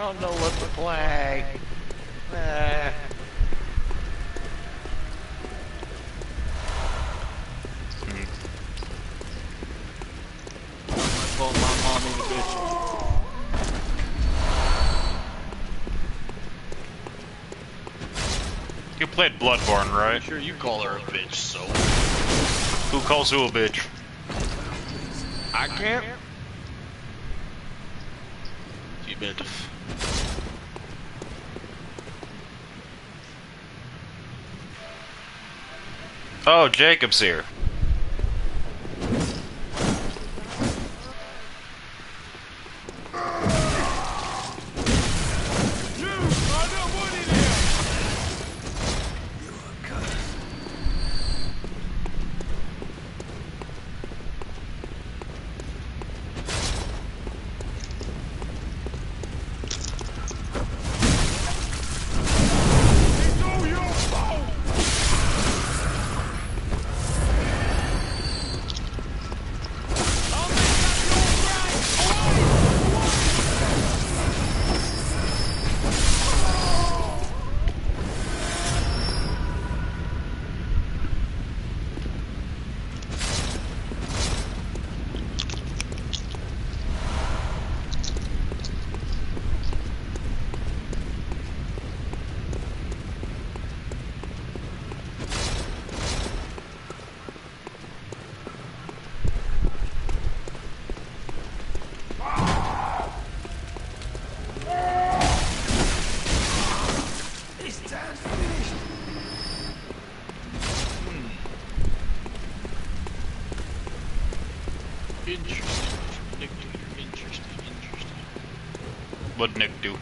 don't know what to play. Call my mommy the bitch. You played Bloodborne, right? I'm sure you call her a bitch, so. Who calls who a bitch? I can't. You bitch. Oh, Jacob's here. What'd Nick do?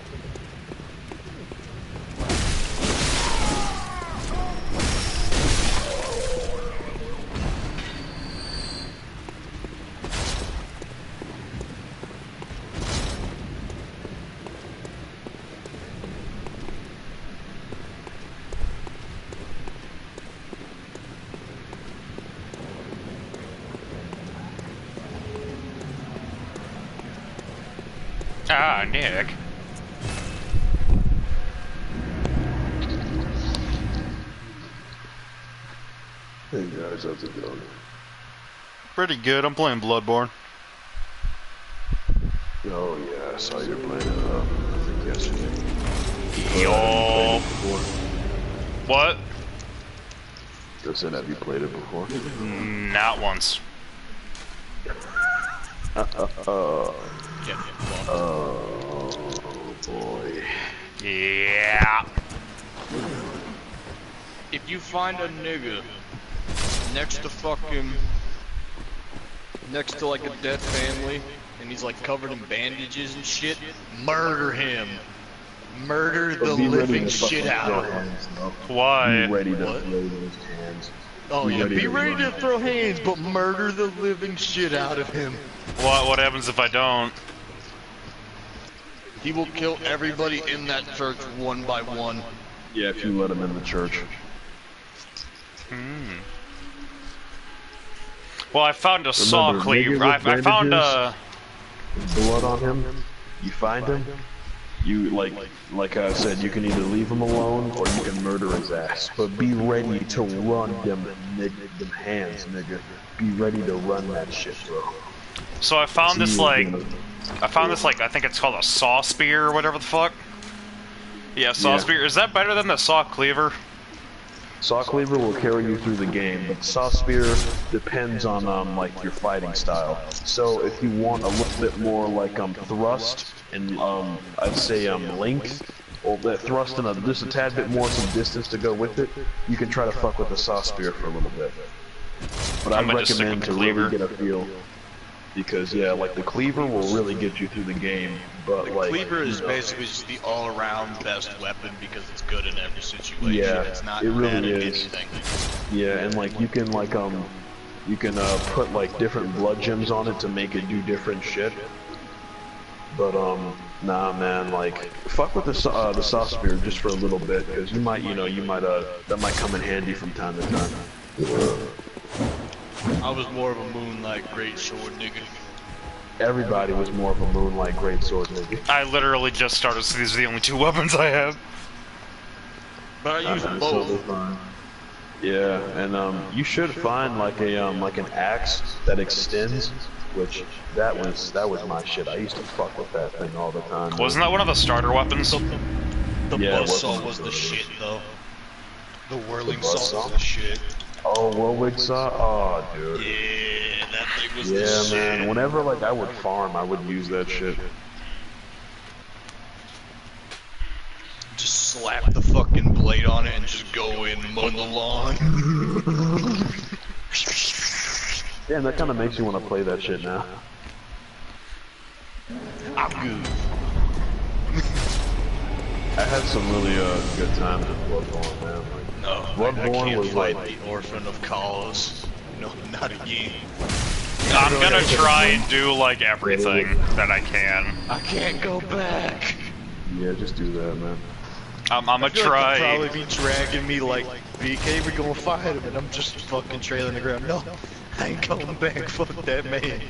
Ah, Nick. Hey guys, how's it going? Pretty good. I'm playing Bloodborne. Oh yeah, I saw you were playing it I think yesterday. Yo. What? Listen, have you played it before? Not once. Oh boy. Yeah. If you find a nigga next to like a dead family, and he's like covered in bandages and shit, murder him. Murder the living shit out of him. Why? Be ready to What? throw those hands. Oh yeah, be ready to run. throw hands, but murder the living shit out of him. What happens if I don't? He will kill everybody in that church one by one. Yeah, if you let him in the church. Well, I found a saw Remember, cleaver. nigga I with found bandages, blood on him. You find him. You like I said, you can either leave him alone or you can murder his ass. But be ready to run them hands, nigga. Be ready to run that shit, bro. So I found this like, I think it's called a saw spear or whatever the fuck. Yeah, saw spear. Is that better than the saw cleaver? Saw cleaver will carry you through the game, but saw spear depends on like your fighting style. So if you want a little bit more like thrust and I'd say length, or that thrust and just a tad bit more some distance to go with it, you can try to fuck with the saw spear for a little bit. But I'd recommend to really get a feel. Because yeah, like the cleaver will really get you through the game, but The like cleaver is basically just the all-around best weapon because it's good in every situation. Yeah, it's not it really bad at is. anything. yeah, and like you can put like different blood gems on it to make it do different shit. But nah, man, like fuck with the saw spear just for a little bit because you might that might come in handy from time to time. I was more of a moonlight great sword nigga. everybody was more of a Moonlight Greatsword nigga. I literally just started, so these are the only 2 weapons I have. But I use So both. they're fine. Yeah, and you should find like a like an axe that extends, which that was my shit. I used to fuck with that thing all the time. Wasn't that one of the starter weapons? The Yeah, buzzsaw was the shit, though. The whirling The saw buzzsaw? was the shit. Oh, Whirlwind Saw? Oh, dude. Yeah, that thing was the Yeah, shit. man. Whenever like I would farm, I would use that shit. Just slap the fucking blade on it and just go in and mow the lawn. Damn, that kind of makes you want to play that shit now. I'm good. I had some really good times with Bloodborne, man. Like, No, Bloodborne I can't was fight like- the Orphan of Cause. No, not again. I'm gonna try and do like everything that I can. I can't go back. Yeah, just do that, man. I'm gonna I feel try. like they'll probably be dragging me like, BK, we're gonna fight him, and I'm just fucking trailing the ground. No, I ain't going back. Fuck that man.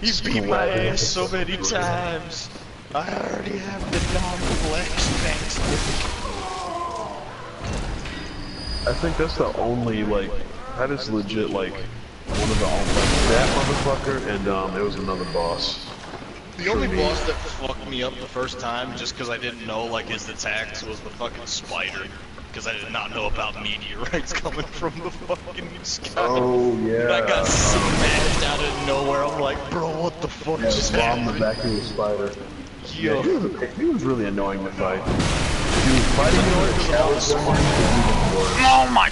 You beat my ass so many times. I already have the non-black stance. I think that's the only like that is legit like one of the only like, that motherfucker and it was another boss. The only boss that fucked me up the first time, just because I didn't know like his attacks, was the fucking spider. Because I did not know about meteorites coming from the fucking sky. Oh yeah. And I got smashed out of nowhere. I'm like, bro, what the fuck Yeah, just bomb the happened? back of the spider. Yo. Yeah, he was really annoying to fight. Dude, fighting him in the chalice dungeon Oh my!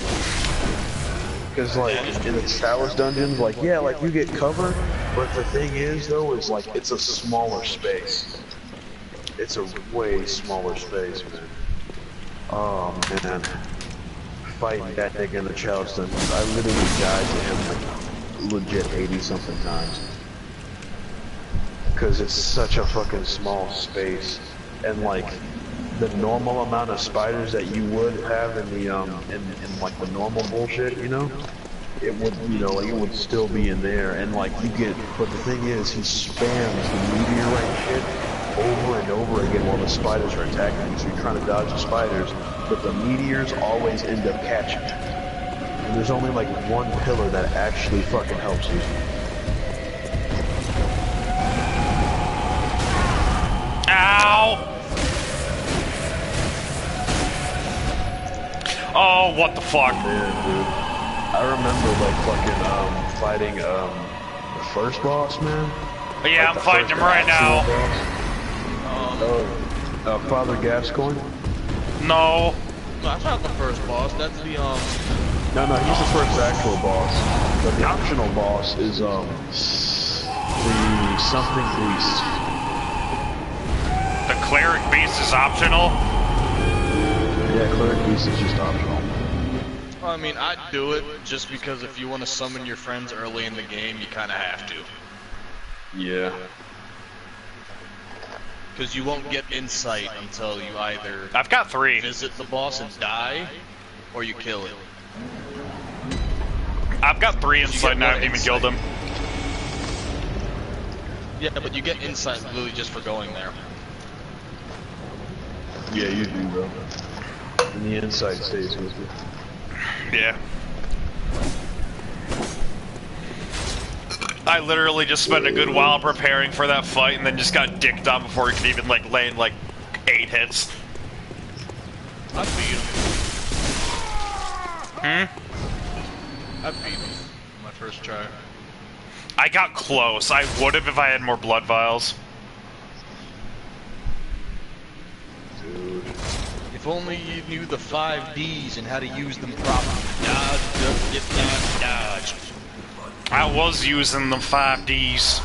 because like in the chalice dungeons, like yeah, like you get cover, but the thing is though, is like it's a smaller space. It's a way smaller space, man. Oh man, fighting that nigga in the chalice dungeons, I literally died to him like legit 80 something times. Because it's such a fucking small space, and like the normal amount of spiders that you would have in the in like the normal bullshit, you know, it would, you know, like it would still be in there, and like you get, but the thing is, he spams the meteorite shit over and over again while the spiders are attacking you. So you're trying to dodge the spiders, but the meteors always end up catching you. And there's only like one pillar that actually fucking helps you. Ow! Oh, what the fuck? Man, dude. I remember like fucking fighting the first boss, man. Yeah, Like, I'm the fighting first him right actual now. boss. Father Gascoigne? No. That's not the first boss. That's the No, he's the first actual boss. But the optional boss is the something beast. The cleric beast is optional. Yeah, cleric beast is just optional. I mean, I'd do it just because if you want to summon your friends early in the game, you kind of have to. Yeah. Because you won't get insight until you either I've got 3. visit the boss and die, or you kill it. I've got 3 You inside get and I one haven't even insight. killed him. Yeah, but you get insight literally just for going there. Yeah, you do, bro. And the insight stays with you. Yeah. I literally just spent a good while preparing for that fight and then just got dicked on before he could even like land like 8 hits. I beat him. Hmm? I beat him on my first try. I got close. I would have if I had more blood vials. Dude. If only you knew the 5 Ds and how to use them properly. Dodge, duck, get dodge, dodge. I was using the 5Ds.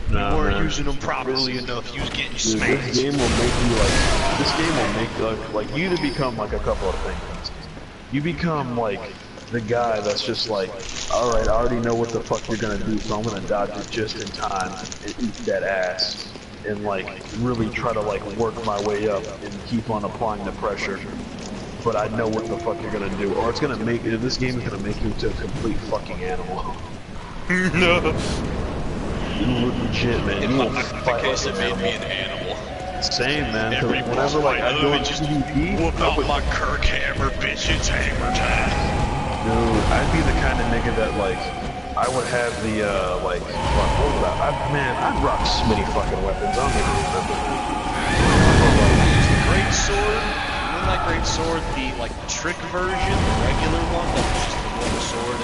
You Nah, weren't man. using them properly enough. You was getting Dude, smashed. this game will make you like. This game will make like you to become like a couple of things. in this game. You become like the guy that's just like, all right, I already know what the fuck you're gonna do, so I'm gonna dodge it just in time and eat that ass, and like really try to like work my way up and keep on applying the pressure. But I know what the fuck you're gonna do, or it's gonna make this game is gonna make you into a complete fucking animal. No. legit, man. You will In fight the like case, an it made me animal. an animal. Same, man. 'Cause Every boss whenever like fight, I go in just PvP, whoop I out would, my Kirk hammer, bitch. It's hammer time. dude, I'd be the kind of nigga that like I would have the like what would I'd rock so many fucking weapons. I don't even remember. Great sword. Wouldn't that great sword be like the trick version, the regular one that was just the normal sword?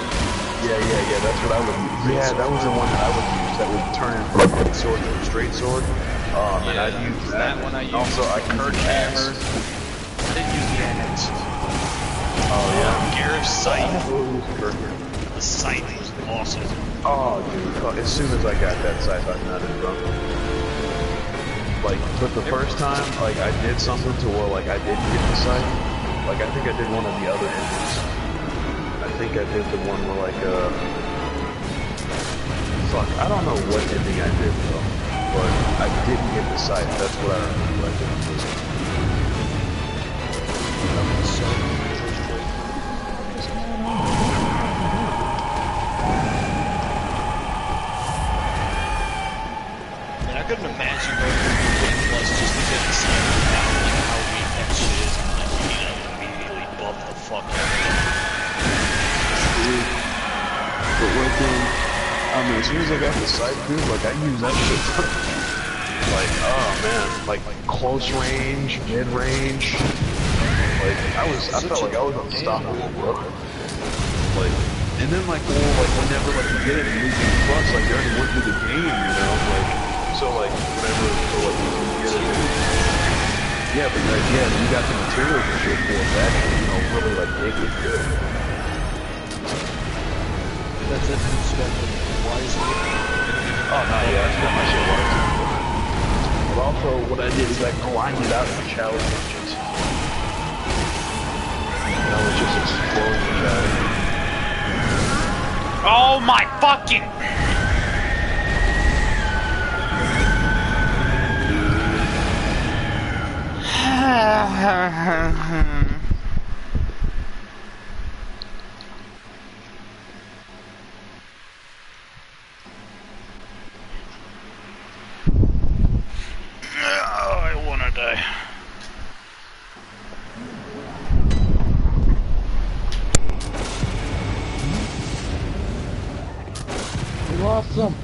Yeah. That's what I would use. Yeah, that was the one that I would use. That would turn from a great sword to a straight sword. And Yeah, I'd use that one I used. Also, I Kirk use hammer. I didn't use the axe. Oh yeah. Gareth's sight. Kirk. The sight was awesome. Oh, dude. As soon as I got that sight, I nutted, bro. Like, but the first time, like, I did something to where, like, I didn't get the sight. Like, I think I did one of the other endings. I think I did the one where, like, fuck, I don't know what ending I did, though. But I didn't get the sight. That's what I remember I did. I couldn't imagine going through the plus just to get the sight out, like how weak that shit is, and like immediately buff the fuck out of it. Dude. But like, as soon as I got the sight, dude, like, I use that shit for, like, oh man, like, close range, mid range. Like, I felt like I was unstoppable, bro. Like, and then, like, whenever, like, you get it in Movie Plus, like, you already went through the game, you know, like, so, like, whenever, you get it, yeah, but, like, yeah, you got the materials and shit for it, that, you know, really, like, make it good. That's it, you spent it wisely. Oh, no, yeah, I spent my shit wisely. But also, what I did is I grinded out the challenge engines. And I was just exploring the challenge. Oh my fucking! Oh, I wanna die. We lost some.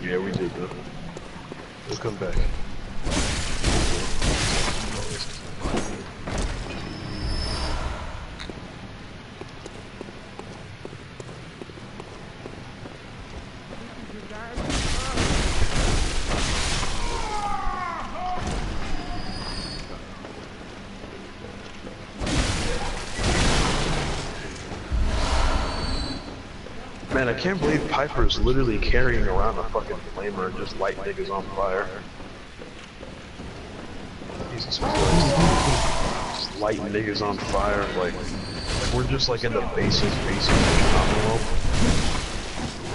Yeah, we did, though. We'll come back. Man, I can't believe Piper's literally carrying around a fucking flamer and just light niggas on fire. Jesus Christ. Just lighting niggas on fire, like we're just like in the basic world.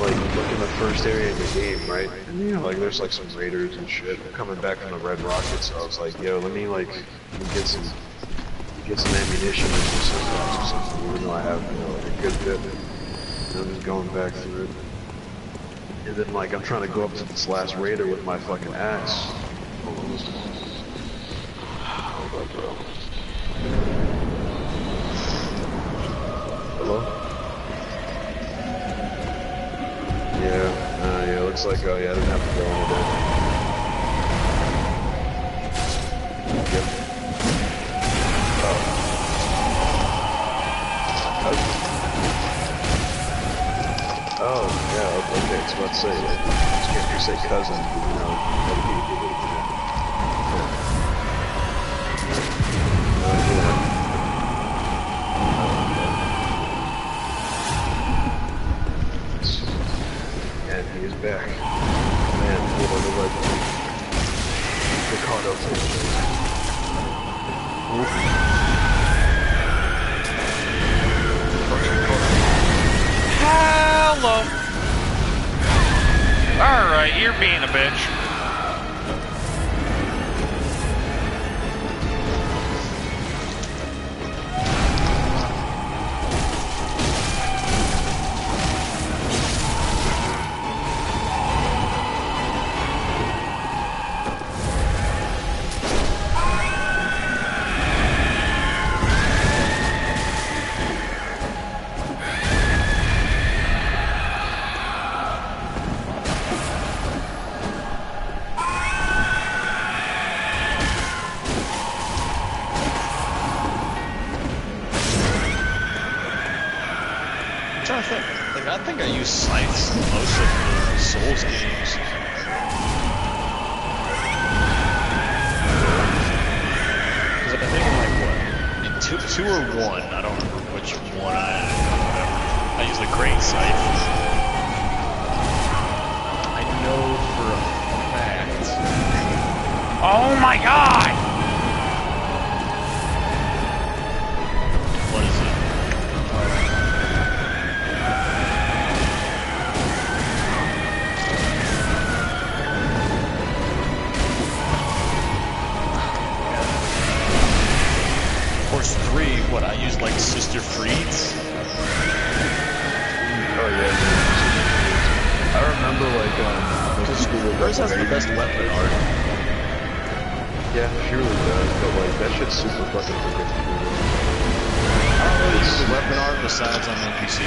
Like, look in the first area of the game, right? And you know, like there's like some raiders and shit coming back from the Red Rocket, so I was like, yo, let me get some ammunition or some supplies or something, even though I have, you know, like a good bit. I'm just going back through it. And then, like, I'm trying to go up to this last raider with my fucking axe. Hold on, hold on, bro. Hello? Yeah, looks like, oh yeah, I didn't have to go on today. Yep. Oh, yeah, okay, so let's say, like, you say cousin, you know, and he is back. Man, what a legend. Ricardo Hello. Alright, you're being a bitch. think I use scythes in most of the Souls games. Because I think in like what? In two or one, I don't remember which one I use the Great Scythe. I know for a fact. Oh my god! What is it? Force 3, what, I use like Sister Freeds? Oh yeah. I remember like Hers has the best weapon art. yeah, she really does, but like that shit's super fucking predictable. I don't really use the weapon art besides on NPC.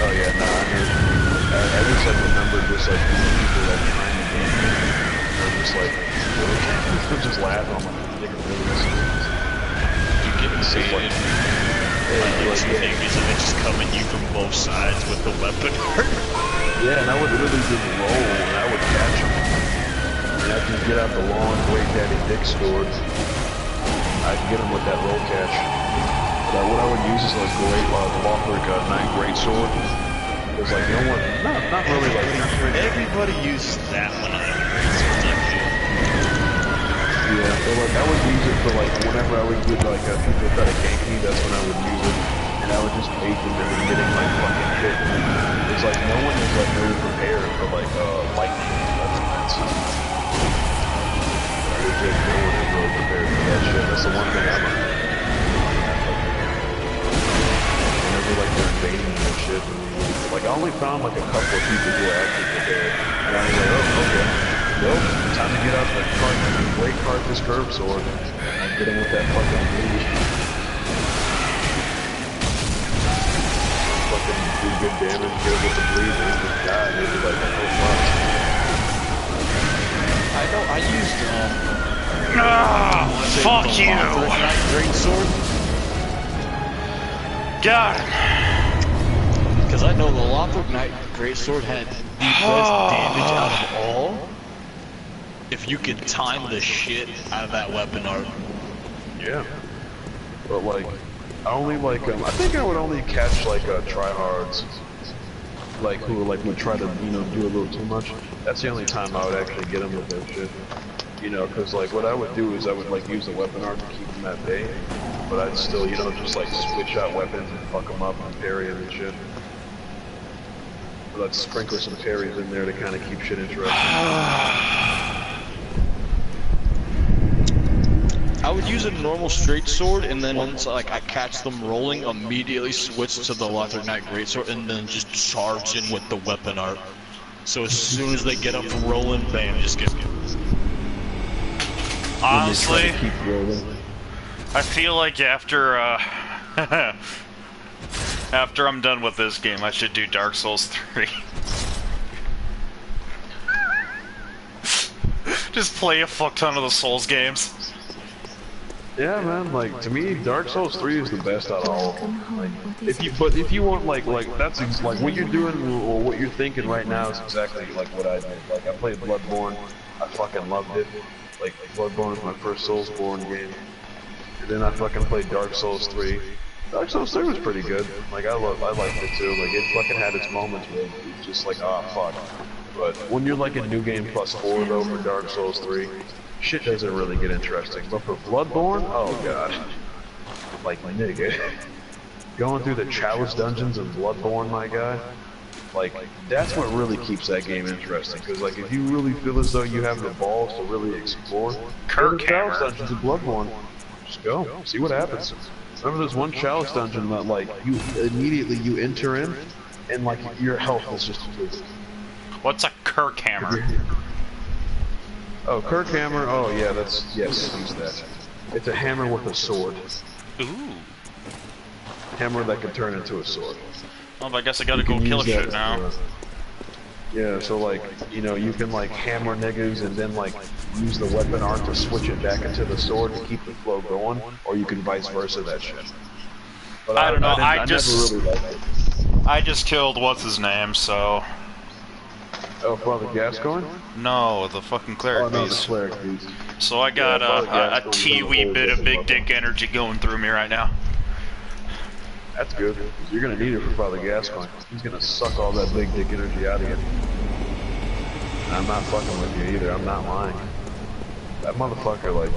Oh yeah, no, I just like remember just like people like trying to game me. I'm just like, really? I'm just laughing. I'm like, nigga, really? You get invaded by like two enemies and they just come at you from both sides with the weapon art. Yeah, and I would literally just roll and I would catch them. And I could get out the long Great Daddy Dick sword. I'd get him with that roll catch. But what I would use is like the Lothric Knight Great Sword. It's like no one, not really like. Everybody uses that one on the Great Swords, I feel. Yeah, so like I would use it for like whenever I would get like people try to gank me, that's when I would use it. And I would just bait them into getting like fucking hit. It's like no one is like really prepared for like lightning. That's legit, no one is really prepared for that shit. That's the one thing I'm on. Whenever like they're invading and shit, like I only found like a couple of people who are actually prepared. And I was like, oh, okay. Well, time to get out the great Carthus curve sword and get him with that fucking bleed. Fucking do good damage, get him with the bleed, and just die. They'd be like, oh fuck. I know, I used, Fuck you! Great Sword. Got him. Because I know the Lothric Knight Greatsword had the best damage out of all. If you could time the shit out of that weapon art. Yeah. But like, I only like, I think I would only catch like tryhards. Like who like would try to, you know, do a little too much. That's the only time I would actually get them with that shit. You know, because like what I would do is I would like use the weapon art to keep them at bay. But I'd still, you know, just like switch out weapons and fuck them up and parry them and shit. But I'd sprinkle some parries in there to kind of keep shit interesting. I would use a normal straight sword, and then once like I catch them rolling, immediately switch to the Lothric Knight Greatsword, and then just charge in with the weapon art. So as soon as they get up rolling, bam, just get. Honestly, Keep rolling. I feel like after after I'm done with this game, I should do Dark Souls 3. Just play a fuck ton of the Souls games. Yeah, man. Like to me, Dark Souls 3 is the best out of all of them. Like, if you want like that's like what you're doing or what you're thinking right now is exactly like what I did. Like I played Bloodborne, I fucking loved it. Like Bloodborne was my first Soulsborne game. And then I fucking played Dark Souls 3. Dark Souls 3 was pretty good. Like I liked it too. Like it fucking had its moments where it's just like, ah, fuck. But when you're like a new game plus 4 though for Dark Souls 3, shit doesn't really get interesting. But for Bloodborne, oh god. Like nigga. Going through the Chalice dungeons of Bloodborne, my guy. Like, that's what really keeps that game interesting. Because, like, if you really feel as though you have the balls to really explore, go to the Chalice dungeons of Bloodborne. Just go, see what happens. Remember, there's one Chalice dungeon that, like, you immediately enter in, and like your health is just depleted. What's a Kirk hammer? Oh, Kirk hammer. Oh yeah, that's yes, use that. It's a hammer with a sword. Ooh. Hammer that can turn into a sword. Well, I guess I gotta go kill shit now. Yeah, so like, you know, you can like hammer niggas and then like use the weapon art to switch it back into the sword to keep the flow going, or you can vice versa that shit. But I don't know, I never really liked it. I just killed what's his name, so... Oh, Father Gascoigne? No, the fucking cleric Oh, no, the beast. cleric beast. So I got Yeah, a tee-wee bit of big dick energy going through me right now. That's good. You're gonna need it for Father Gascoigne. He's gonna suck all that big dick energy out of you. And I'm not fucking with you either. I'm not lying. That motherfucker, like,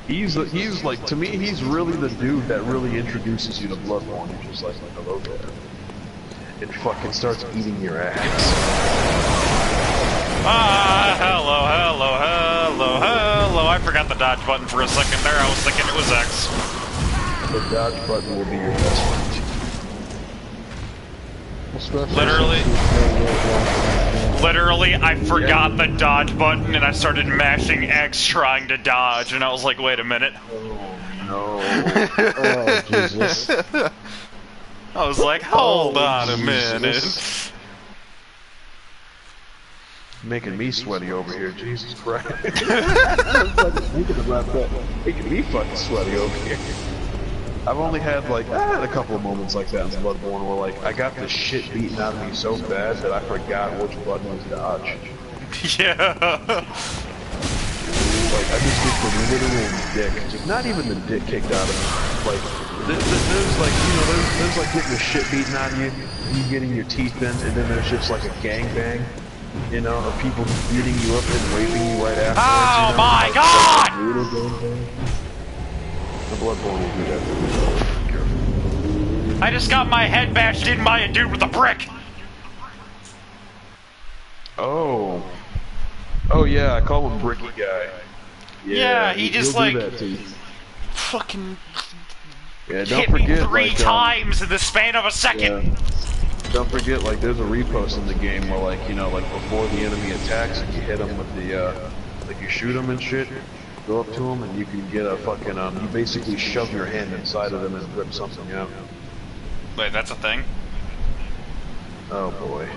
he's like, to me, he's really the dude that really introduces you to Bloodborne. He's just like, hello there. And fucking starts eating your ass. Ah, hello. I forgot the dodge button for a second there. I was thinking it was X. The dodge button will be your best friend. Literally, I forgot the dodge button and I started mashing X trying to dodge, and I was like, wait a minute. Oh, no. Oh, Jesus. I was like, hold on a minute. Making me sweaty over here, Jesus Christ. I'm fucking thinking about that. Making me fucking sweaty over here. I've only had like, I had a couple of moments like that in Bloodborne where like, I got the shit beaten out of me so bad that I forgot which button was dodge. Yeah. Like, I just get the literal dick, not even the dick kicked out of me. Like, there's like, you know, there's like getting the shit beaten out of you, you getting your teeth in, and then there's just like a gangbang, you know, of people beating you up and raping you right afterwards. Oh you know? my Like, god! brutal gangbang. The Bloodborne will do that to me. I just got my head bashed in by a dude with a brick! Oh. Oh yeah, I call him Bricky Guy. Yeah, he just like... do that to you. Fucking... Yeah, don't hit forget, me three like, times in the span of a second! Yeah. Don't forget, like, there's a repost in the game where, like, you know, like, before the enemy attacks, and you hit them with the, like, you shoot them and shit, go up to them, and you can get a fucking, you basically shove your hand inside of them and rip something out. Wait, that's a thing? Oh, boy.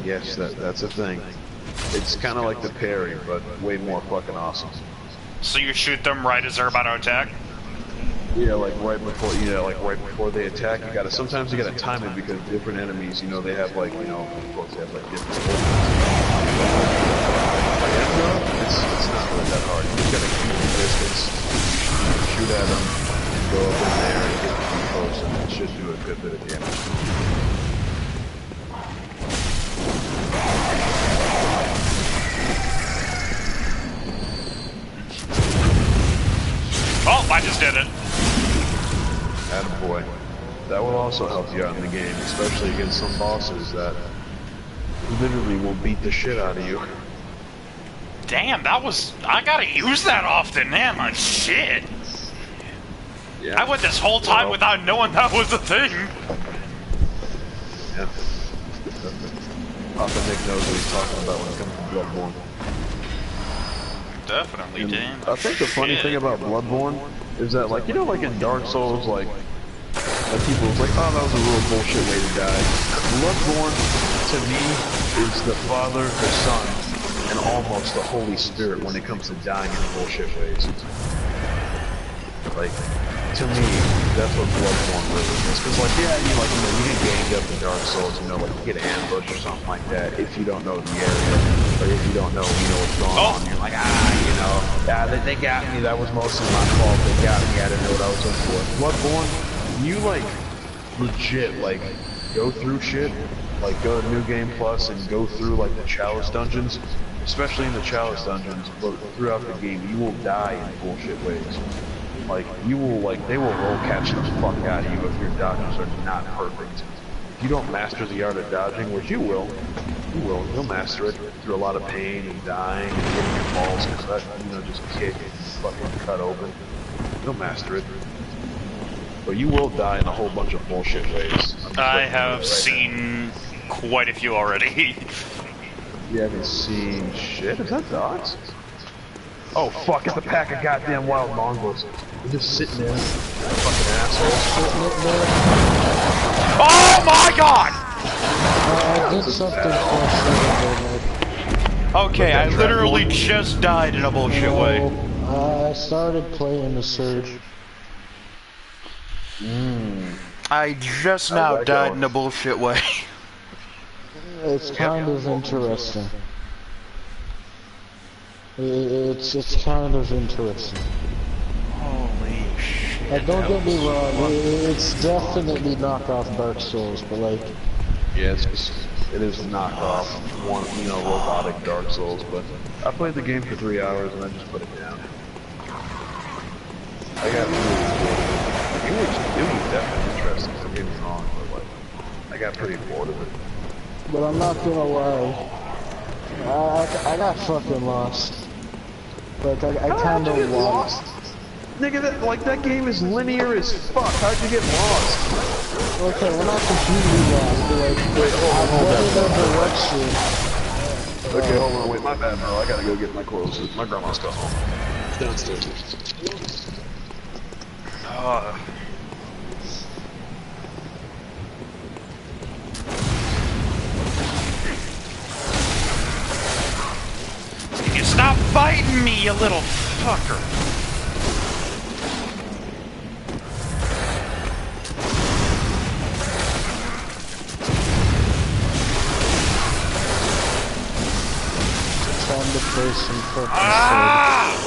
Yes, that's a thing. It's kind of like the parry, but way more fucking awesome. So you shoot them right as they're about to attack? Yeah, like right before, like right before they attack, you gotta, sometimes you gotta time it because different enemies, you know, they have like, you know, they have like different it's not really that hard. You just gotta keep your distance, shoot at them, and go up in there and get too close, and it should do a good bit of damage. Oh, I just did it. Attaboy. That will also help you out in the game, especially against some bosses that literally will beat the shit out of you. Damn, that was... I gotta use that often, man. My shit. Yeah. I went this whole time without knowing that was a thing. Yeah. Papa Nick knows what he's talking about when it comes to Bloodborne. Definitely, And damn. I think the funny thing about Bloodborne is that, like, you know, like in Dark Souls, like people was like, oh, that was a real bullshit way to die. Bloodborne, to me, is the Father, the Son, and almost the Holy Spirit when it comes to dying in bullshit ways. Like, to me, that's what Bloodborne really is. Because, like, yeah, you get ganged up in Dark Souls, you know, like, you get ambushed or something like that if you don't know the area, or if you don't know, what's going on. You're like, you know, yeah, they got me, that was mostly my fault, they got me, I didn't know what I was in for. Bloodborne, you, like, legit, like, go through shit, like, go to New Game Plus and go through, like, the Chalice dungeons, especially in the Chalice dungeons, but throughout the game, you will die in bullshit ways. Like, you will, like, they will roll catch the fuck out of you if your dodges are not perfect. If you don't master the art of dodging, which you'll master it through a lot of pain and dying and getting your balls cut, you know, just kick and fucking cut open. You'll master it. But you will die in a whole bunch of bullshit ways. I have seen quite a few already. You haven't seen shit? Is that dogs? Oh fuck, it's a pack of goddamn wild mongrels. They're just sitting there. Fucking assholes. Oh my god! I did something questionable. Okay, I literally just died in a bullshit way. I started playing the Surge. I I just now died in a bullshit way. It's kind of interesting. It's kind of interesting. Holy shit. Like, don't get me wrong, it's definitely knockoff Dark Souls, but like... Yeah, it is knockoff, robotic Dark Souls, but I played the game for 3 hours and I just put it down. I got it was definitely interesting, don't get me wrong, but like, I got pretty bored of it. But I'm not gonna lie, I got fucking lost. Like, I kinda lost. Nigga, that game is linear as fuck. How'd you get lost? Okay, we're not completely lost, but like, Wait, hold on. direction. Okay, hold on, wait, my bad, bro. I gotta go get my clothes. My grandma's got home. It's downstairs. You stop fighting me, you little fucker. Time to play some fucking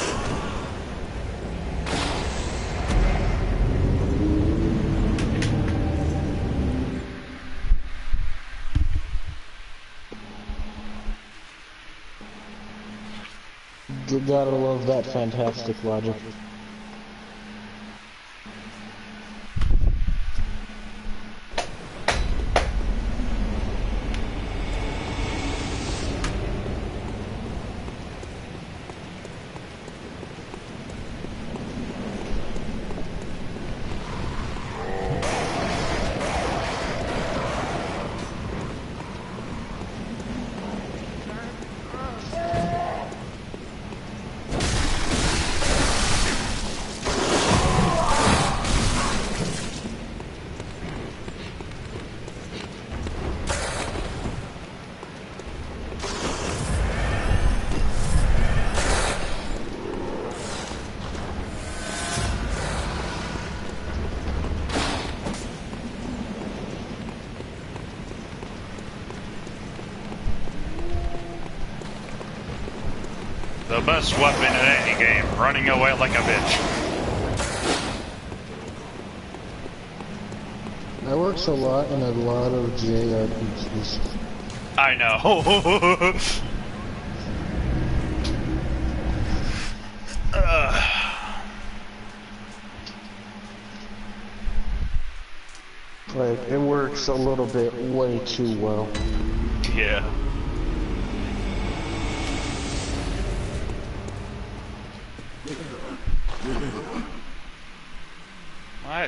You gotta love that fantastic logic. The best weapon in any game, running away like a bitch. That works a lot in a lot of JRPGs. I know. Like, it works a little bit way too well. Yeah.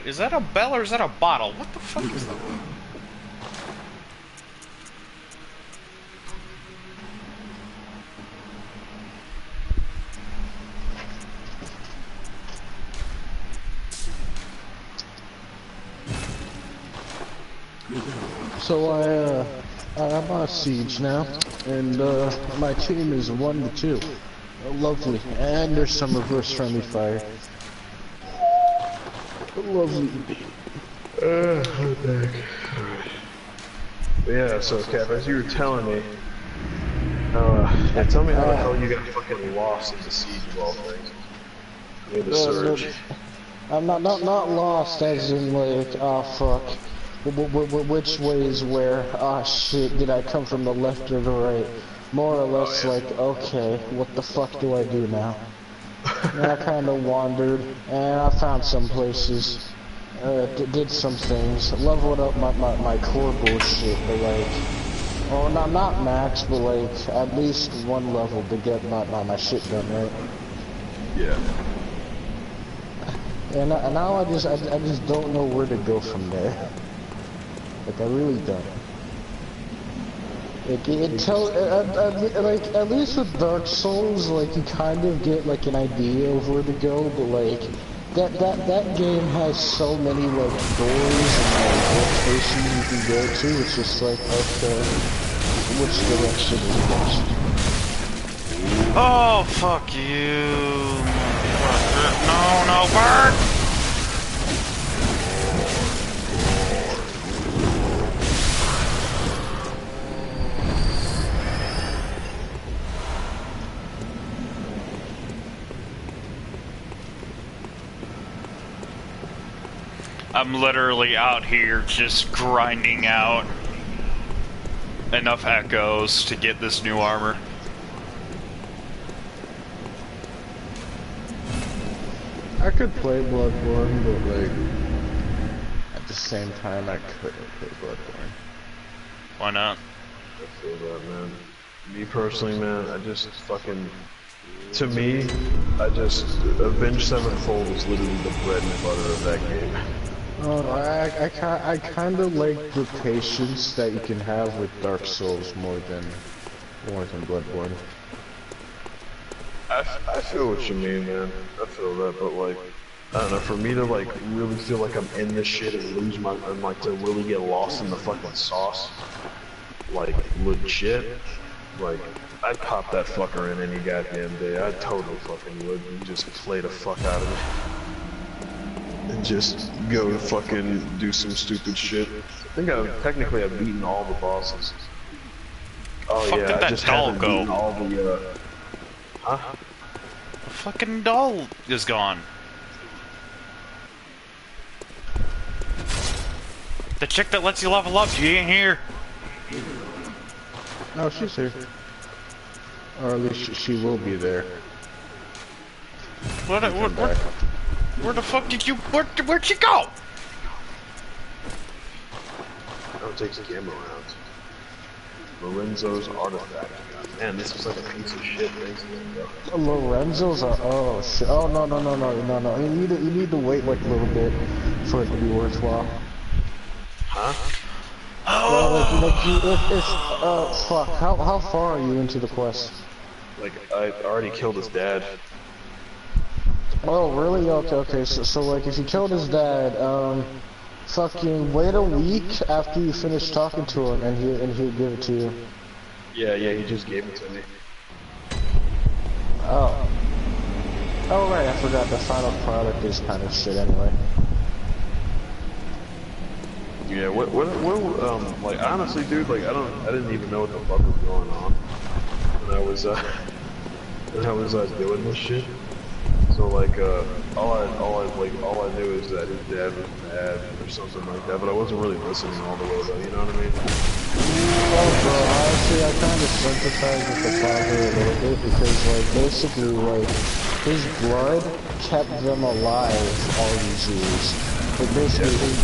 Is that a bell or is that a bottle? What the fuck is that? So I'm on Siege now, and my team is 1-2. Lovely, and there's some reverse friendly fire. Lovely. I'm back. Yeah, so Cap, as you were telling me, tell me how the hell you got fucking lost in the siege of all things. I mean, the surge. I'm not lost as in like, oh fuck. Which way is where? Ah shit, did I come from the left or the right? More or less like, okay, what the fuck do I do now? And I kinda wandered, and I found some places, did some things, leveled up my core bullshit, but like, oh, not max, but like, at least one level to get my shit done, right? Yeah. And now I just don't know where to go from there. Like, I really don't. Like, like, at least with Dark Souls, like, you kind of get, like, an idea of where to go, but, like, that game has so many, like, doors and, like, locations you can go to, it's just like, okay, which direction is best? Oh, fuck you. No, bird! I'm literally out here just grinding out enough echoes to get this new armor. I could play Bloodborne, but like at the same time I couldn't play Bloodborne. Why not? I feel that, man. Me personally, man, I just fucking... To me, Avenged Sevenfold is literally the bread and butter of that game. I kind of like the patience that you can have with Dark Souls more than Bloodborne. I feel what you mean, man. I feel that, but like, I don't know, for me to like really feel like I'm in this shit and and like to really get lost in the fucking sauce, like legit, like I'd pop that fucker in any goddamn day. I totally fucking would and just play the fuck out of it. And just go to fucking do some stupid shit. I think technically I've beaten all the bosses. Oh Fuck yeah, did I that just doll haven't go? beaten all the huh? The fucking doll is gone. The chick that lets you level up, she ain't here. No, she's here. Or at least she will be there. Where the fuck did you... Where'd she go? Don't take the camera around. Lorenzo's artifact. Man, this is like a piece of shit. Lorenzo's are... Oh, shit. Oh, no. You need to wait like a little bit for it to be worthwhile. Huh? Fuck. How far are you into the quest? Like, I already killed his dad. Oh, really? Okay. So like, if you killed his dad, fucking wait a week after you finish talking to him, and he'll give it to you. Yeah, he just gave it to me. Oh. Oh right, I forgot the final product is kind of shit anyway. Yeah, what, like, honestly, dude, like, I didn't even know what the fuck was going on when I was doing this shit. So like, all I knew is that his dad was bad or something like that, but I wasn't really listening all the way though, you know what I mean? Oh bro, honestly, I kind of sympathize with the father a little bit because like, basically like, his blood kept them alive all these years. Like basically,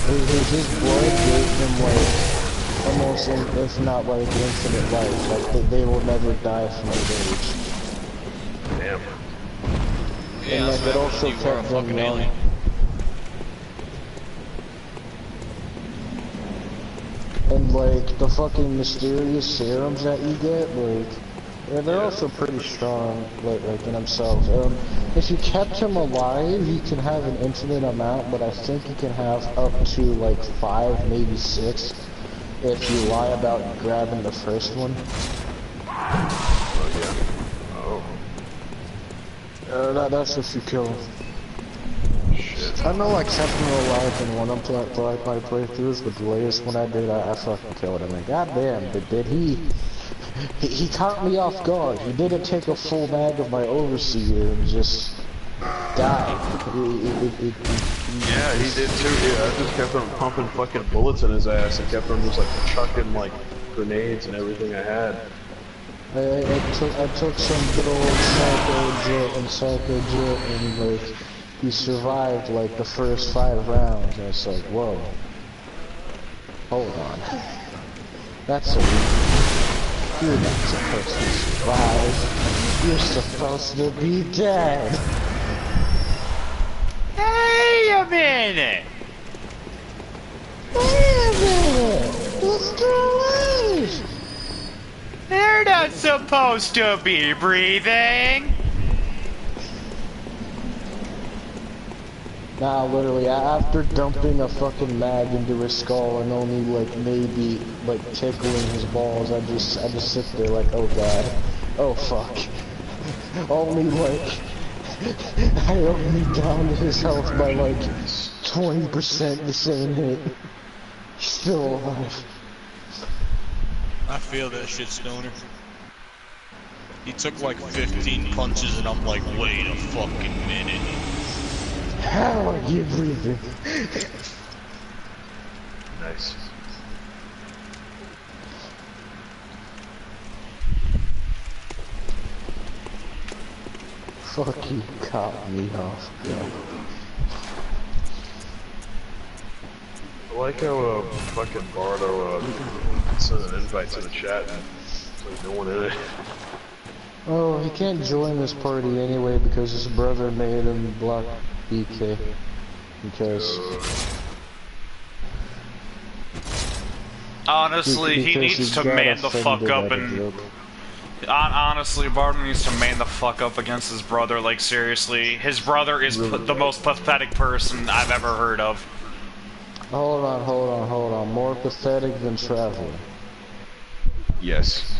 his blood gave them like, almost, if not like, infinite life. Like, they will never die from old age. Damn. And like, it also kept them young. And like, the fucking mysterious serums that you get, like, yeah, they're also pretty strong, like in themselves. If you kept him alive, you can have an infinite amount, but I think you can have up to like 5, maybe 6, if you lie about grabbing the first one. Oh yeah. Oh. That's if you kill him. I know I kept him alive in one of my playthroughs, but the latest one I did, I fucking killed him. And goddamn, did he caught me off guard. He didn't take a full bag of my overseer and just died. Yeah, he did too. Yeah, I just kept on pumping fucking bullets in his ass and kept on just like chucking like grenades and everything I had. I took some good old Psycho Jet and like, he survived like the first 5 rounds, and it's like, whoa. Hold on. That's a You're not supposed to survive. You're supposed to be dead. Wait a minute! Let's do it! They're not supposed to be breathing! Nah, literally, after dumping a fucking mag into his skull and only like maybe like tickling his balls, I just sit there like, oh god, oh fuck. Only like I only downed his health by like 20% the same hit. He's still alive. I feel that shit, Stoner. He took like 15 punches and I'm like, wait a fucking minute. How are you breathing? Nice. Fuck you, caught me off guard. I like how fucking Lardo sent an invite to the chat and there's like no one in it. Oh, he can't join this party anyway because his brother made him block BK. Because... Honestly, he because needs to got man the fuck offended up at a and... joke. Honestly, Barton needs to man the fuck up against his brother, like seriously. His brother is the most pathetic person I've ever heard of. Hold on. More pathetic than traveling. Yes.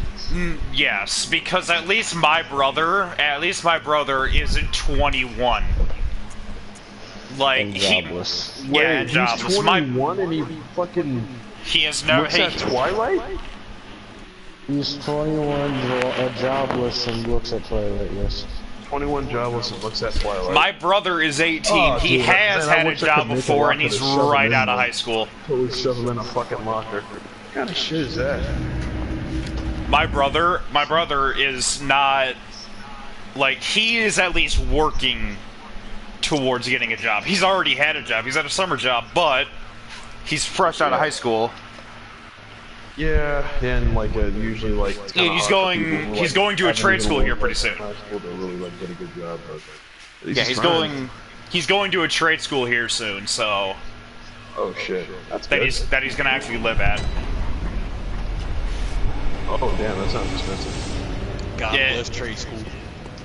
Yes, because at least my brother isn't 21. Like, And jobless. Yeah, and jobless. He's 21 and he fucking... He has no... Looks at Twilight? He's 21, jobless, and looks at Twilight, yes. 21 jobless and looks at Twilight. My brother is 18. Oh, he dude, has man, had a job before, and he's right out of high school. Totally shove him in a fucking locker. What kind of shit is that? My brother is not... Like, he is at least working towards getting a job. He's already had a job. He's had a summer job, but he's fresh out of high school. Yeah, and like usually like he's going to a trade school here pretty soon. High school to really like get a good job. But Yeah, he's going to a trade school here soon. So. Oh shit, that's that good. he's gonna actually live at. Oh damn, that sounds expensive. God bless trade school.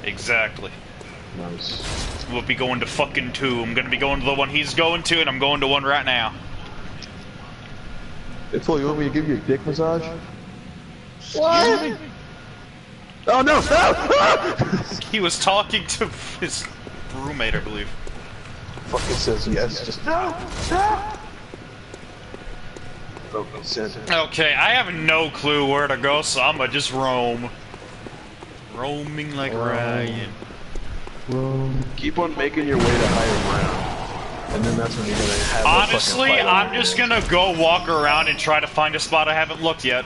Exactly. Nice. We'll be going to fucking two. I'm gonna be going to the one he's going to, and I'm going to one right now. It's you want me to give you a dick massage? What? Oh no! No! He was talking to his roommate, I believe. Fucking says yes, just no! No! No consent. Okay, I have no clue where to go, so I'm gonna just roam. Roaming like Ryan. Keep on making your way to higher ground. And then that's when you're gonna have Honestly, I'm just gonna go walk around and try to find a spot I haven't looked yet.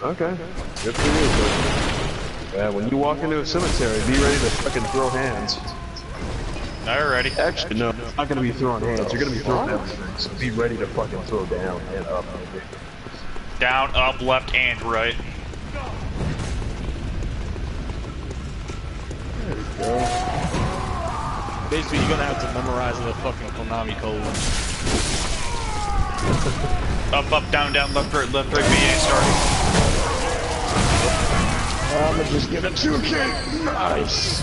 Okay. Good for you, but yeah, when you walk into a cemetery, be ready to fucking throw hands. Alrighty. Actually, no, it's not gonna be throwing hands. You're gonna be throwing everything. So be ready to fucking throw down and up. Down, up, left, and right. There we go. Basically, you're gonna have to memorize the fucking Konami code. Up, up, down, down, left, right, BA starting. I'ma just get a 2K. Nice.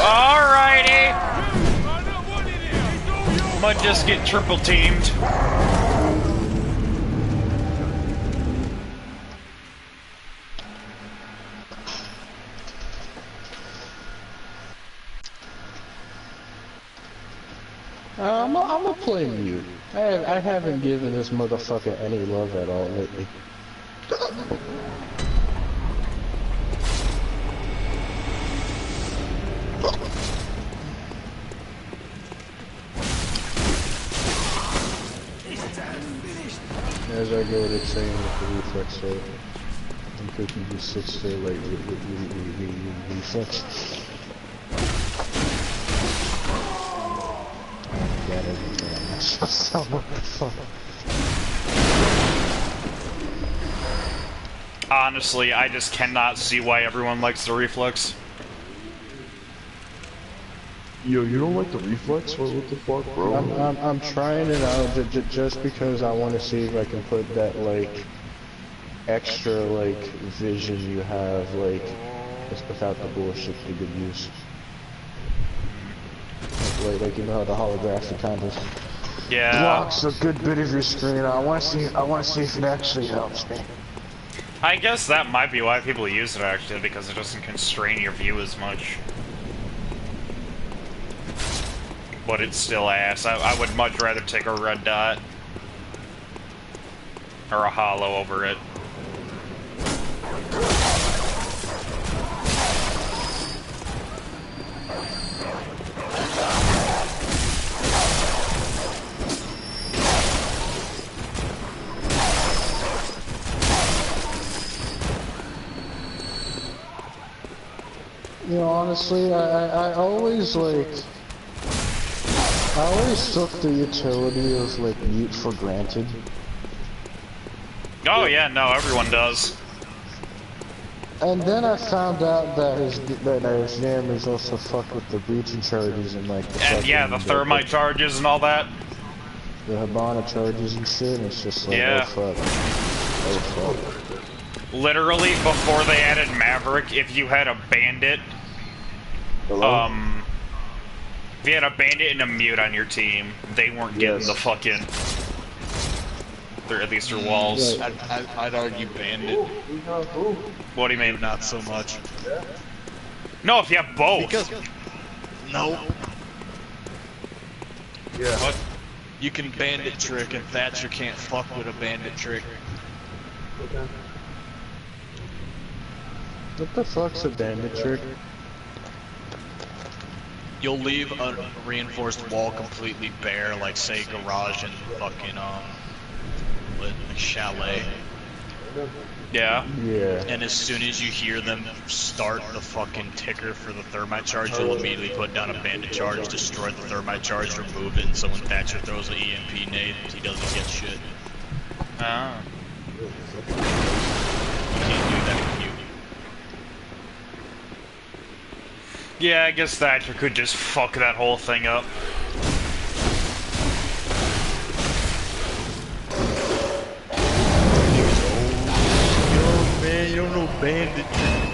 Alrighty. I'ma just get triple teamed. I'm gonna play mute. I haven't given this motherfucker any love at all lately. As I go to train with the reflex rate, I'm cooking you 6 day late reflex. Got everything. So what the fuck? Honestly, I just cannot see why everyone likes the reflex. Yo, you don't like the reflex? What the fuck, bro? I'm trying it out just because I want to see if I can put that like extra like vision you have like just without the bullshit to good use. Like you know how the holographic kind of blocks a good bit of your screen. I want to see if it actually helps me. I guess that might be why people use it actually, because it doesn't constrain your view as much. But it's still ass. I would much rather take a red dot or a hollow over it. You know, honestly, I always like, I always took the utility of like mute for granted. Oh yeah, no, everyone does. And then I found out that his name is also fucked with the breaching charges and like the And yeah, fucking the thermite charges and all that. the Habana charges and shit. And it's just like, Yeah. oh fuck, oh fuck. Literally, before they added Maverick, if you had a bandit, if you had a bandit and a mute on your team, they weren't getting the fucking. At least their walls. I'd argue bandit. What do you mean? Not so much. No, if you have both. Because no. Yeah. What? You can bandit trick, and Thatcher can't fuck with a bandit trick. Okay. What the fuck's a bandit trick? You'll leave a reinforced wall completely bare, like say garage and fucking chalet. Yeah. Yeah. And as soon as you hear them start the fucking ticker for the thermite charge, you'll immediately put down a bandit charge, destroy the thermite charge, remove it, and so when Thatcher throws an EMP nade, he doesn't get shit. Oh. You can't do that in Q. Yeah, I guess Thatcher could just fuck that whole thing up. Man, you don't know bandit trick.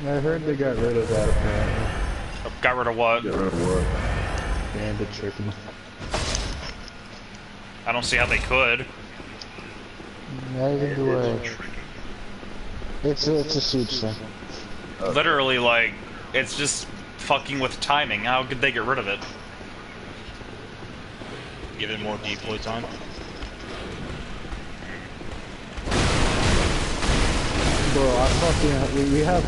I heard they got rid of that apparently. Got rid of what? Get rid of what? Bandit tricking. I don't see how they could. Neither do I. It's a suits thing. Literally, like, it's just fucking with timing. How could they get rid of it? Give it more deploy time. Bro, we have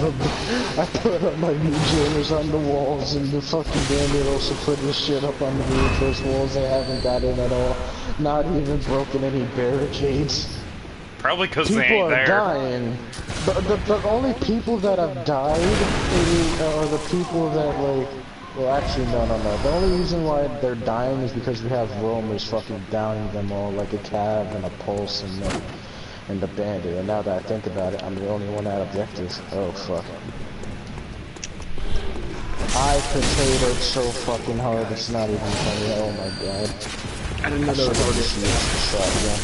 I put up my new jammers on the walls and the fucking bandit also put his shit up on the reinforced walls. They haven't got in at all. Not even broken any barricades. Probably because they People ain't are there. dying. The only people that have died are the people that like, well actually no. The only reason why they're dying is because we have roamers fucking downing them all like a cav and a pulse and the bandit, and now that I think about it, I'm the only one at objective. Oh fuck. I potatoed so fucking hard, it's not even funny. Oh my god. I didn't know there was already shotgun.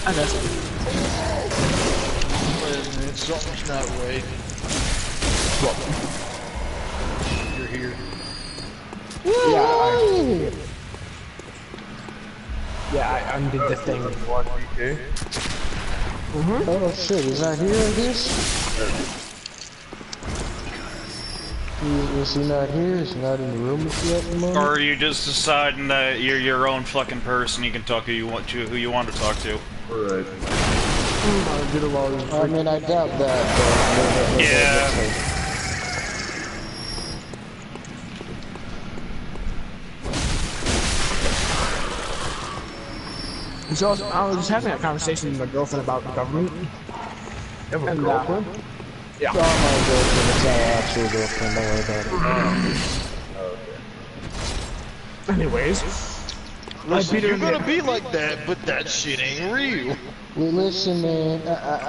I know. Something's not right. You're here. Yeah, I undid the thing. Oh shit, he's not here, I guess? Is he not here? Is he not in the room with you at the moment? Or are you just deciding that you're your own fucking person, you can talk who you want to talk to? Alright. I mean, I doubt that, but... Yeah. So I was having a conversation with my girlfriend about the government. You have a girlfriend? Yeah. Oh, my girlfriend, it's our actual girlfriend, don't worry about it. Anyways. Listen, you're gonna be like that, but that shit ain't real. Well, listen, man, I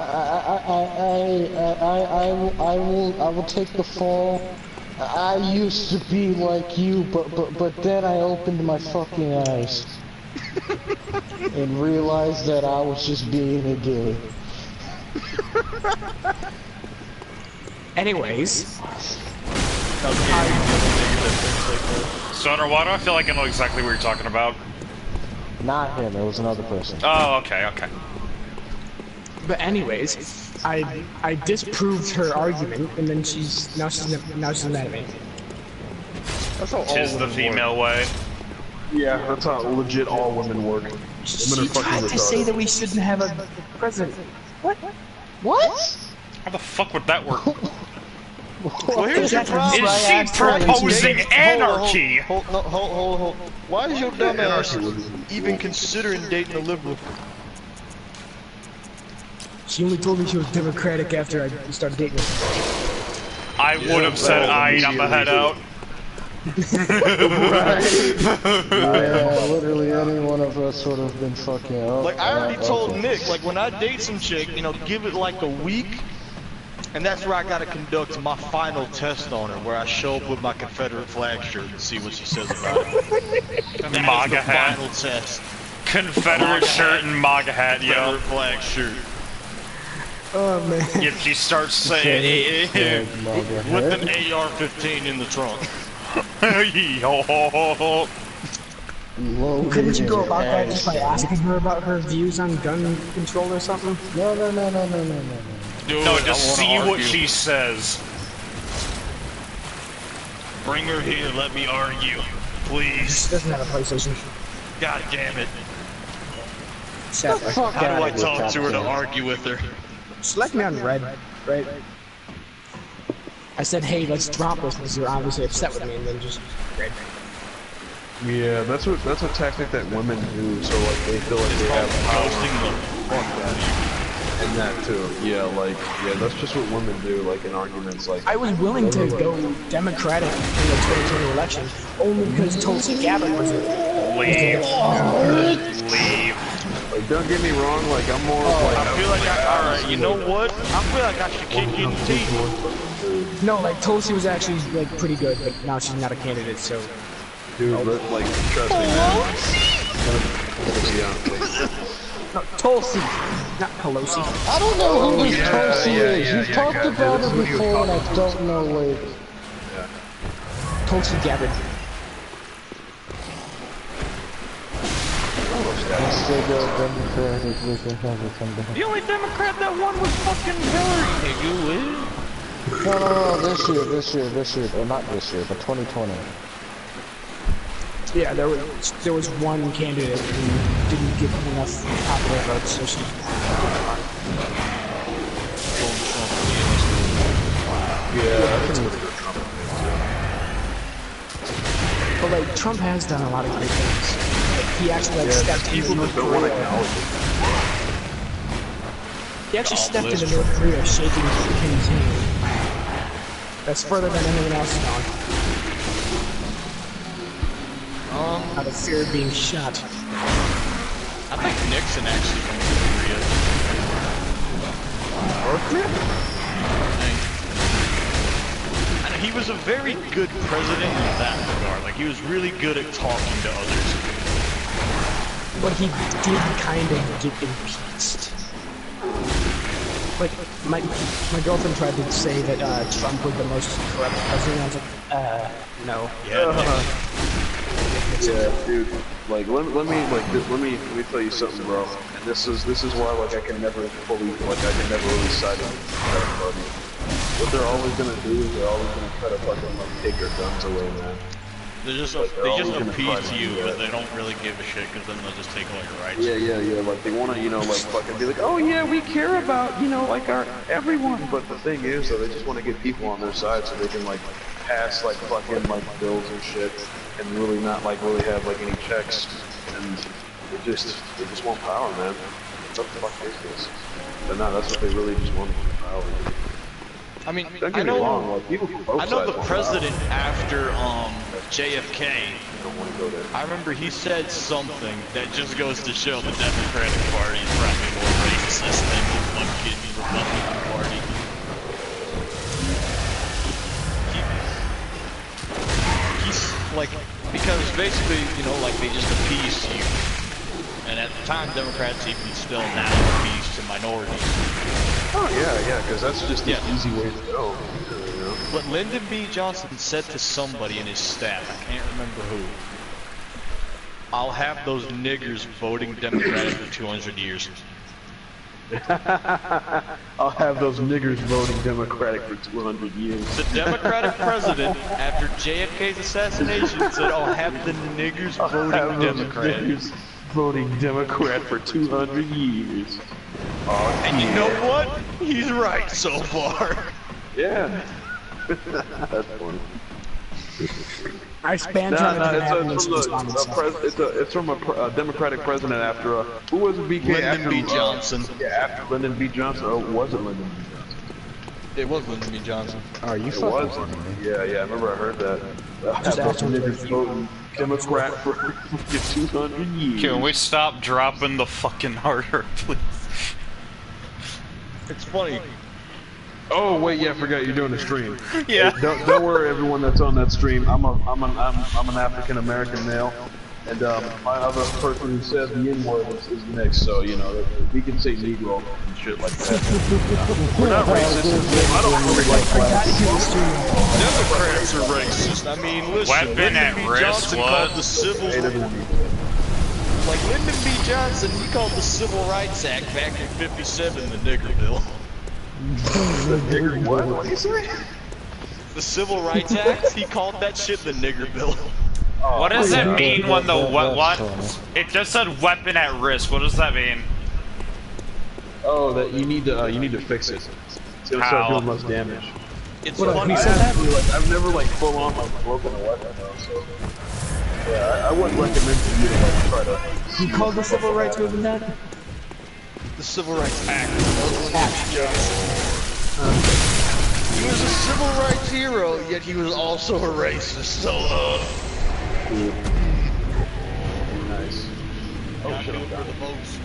will take the fall. I used to be like you, but then I opened my fucking eyes. And realized that I was just being a gay. Anyways. Soda, why do I feel like I know exactly what you're talking about? Not him, it was another person. Oh, okay. But anyways, I disproved her argument, and then she's now mad at me. That's how all Tis the women female work. way. Yeah, that's how legit all women work. Women are She fucking tried to say retarded. that we shouldn't have a president. What? How the fuck would that work? Well, here's your problem. Is she proposing anarchy? Hold. Why is your dumb ass even considering dating a liberal? She only told me she was Democratic after I started dating her. I would have said, "Aight, I'ma head out." Yeah, literally any one of us would have been fucking up. Like, I already told okay. Nick, like, when I date some chick, you know, give it like a week, and that's where I gotta conduct my final test on her, where I show up with my Confederate flag shirt and see what she says about it. That is MAGA the hat. final test. Confederate MAGA shirt hat. and MAGA hat, yo. Confederate flag shirt. Oh man. If she starts saying, With an AR-15 in the trunk. Couldn't you go about that just by asking her about her views on gun control or something? No. Dude, No, I just wanna see what argue. she says. Bring her here, let me argue. She Please. doesn't have a PlayStation. God damn it. Sadly. Fuck How do I outta here, talk to her to Captain. argue with her? Select me on red, right? I said, hey, let's drop this because you're obviously upset with me, and then just red. Yeah, that's a tactic that women do, so like they feel like they have power. Ghosting the fuck out of And that too. Yeah, like that's just what women do, like in arguments, like I was willing to go Democratic in the 2020 election only because Tulsi Gabbard was it. Leave. Leave. like don't get me wrong, like I'm more of you. like I feel like alright, you know what? I feel like I should kick you in the teeth. No, like Tulsi was actually like pretty good, but now she's not a candidate, so. dude, like trust me, man. Yeah, No, Tulsi, not Pelosi. I don't know who this yeah, Tulsi yeah, is. yeah, You've yeah, talked gotcha. about That's her who you're before, and I talking don't know like. Tulsi Gabbard. Still go Democratic, we can have it come down. The only Democrat that won was fucking Hillary, nigga. No, this year, or not this year, but 2020. Yeah, there was one candidate who didn't get enough popular votes, so she. But like Trump has done a lot of great things. Like, he actually like stepped into North Korea. He actually stepped into North Korea, shaking Kim's hand. That's further than anyone else has gone. Out of fear of being shot. I think Nixon actually went to Korea. North Korea? And he was a very good president in that regard. Like, he was really good at talking to others. But he did kind of get impeached. Like, my girlfriend tried to say that Trump was the most corrupt president. I was like, no. Yeah, yeah, dude. Like let me tell you something, bro. And this is why like I can never really side with everybody. What they're always gonna do is they're always gonna try to fucking like take your guns away, man. they just always gonna appease try to to you, do that. but they don't really give a shit because then they'll just take all your rights. Yeah. Like they wanna, like fucking be like, oh yeah, we care about, like our everyone. But the thing is, though, they just want to get people on their side so they can like pass like fucking like bills and shit, and really not like really have like any checks. And they just want power, man. What the fuck is this? But no, that's what they really just want, power. I mean, Don't I get me know, wrong, like people from both I know sides the want president power. after JFK. I don't want to go there. I remember he said something that just goes to show the Democratic Party is probably more racist than the fucking Republican Party. He's like, because basically, like they just appease you. And at the time, Democrats even still now appease to minorities. Oh yeah, because that's just the Yeah. easy way to go. But Lyndon B. Johnson said to somebody in his staff, I can't remember who, I'll have those niggers voting Democratic for 200 years. I'll have those niggers voting Democratic for 200 years. The Democratic president, after JFK's assassination, said, I'll have the niggers voting Democratic. Voting Democrat for 200 years. Oh, And you know what? He's right so far. yeah. That's funny. I spam Nah, trying nah, to it's from a Democratic president after who was it? BK Lyndon after B. Johnson. Yeah, after Lyndon B. Johnson. Or was it Lyndon B. Johnson? It was Lyndon B. Johnson. Are you It fucking was. kidding me? Yeah, I remember I heard that. Just After after niggas the- voting Democrat for 200 years. Can we stop dropping the fucking harder, please? It's funny. Oh wait, yeah, I forgot you're doing a stream. Yeah. Hey, don't worry, everyone that's on that stream. I'm an African American male, and my other person who says the N word is mixed. So you know we can say Negro and shit like that. We're not racist. I don't really like black people. Democrats are racist. I mean, listen. Weapon Lyndon at B. risk, Johnson what? called the civil like Lyndon B. Johnson. He called the Civil Rights Act back in '57 the nigger bill. What? What do you say? The Civil Rights Act. He called that shit the nigger bill. What does it yeah. mean when the what? That's It just said weapon at risk. What does that mean? Oh, that you need to fix it. It's gonna start How? doing less damage. It's What, funny. he said that? I've never like full on like broken a weapon though, so yeah, I wouldn't recommend for you to like try to. He called the civil rights movement that? The Civil Rights Act. He was a civil rights hero, yet he was also a racist. So, Nice. not good for the most.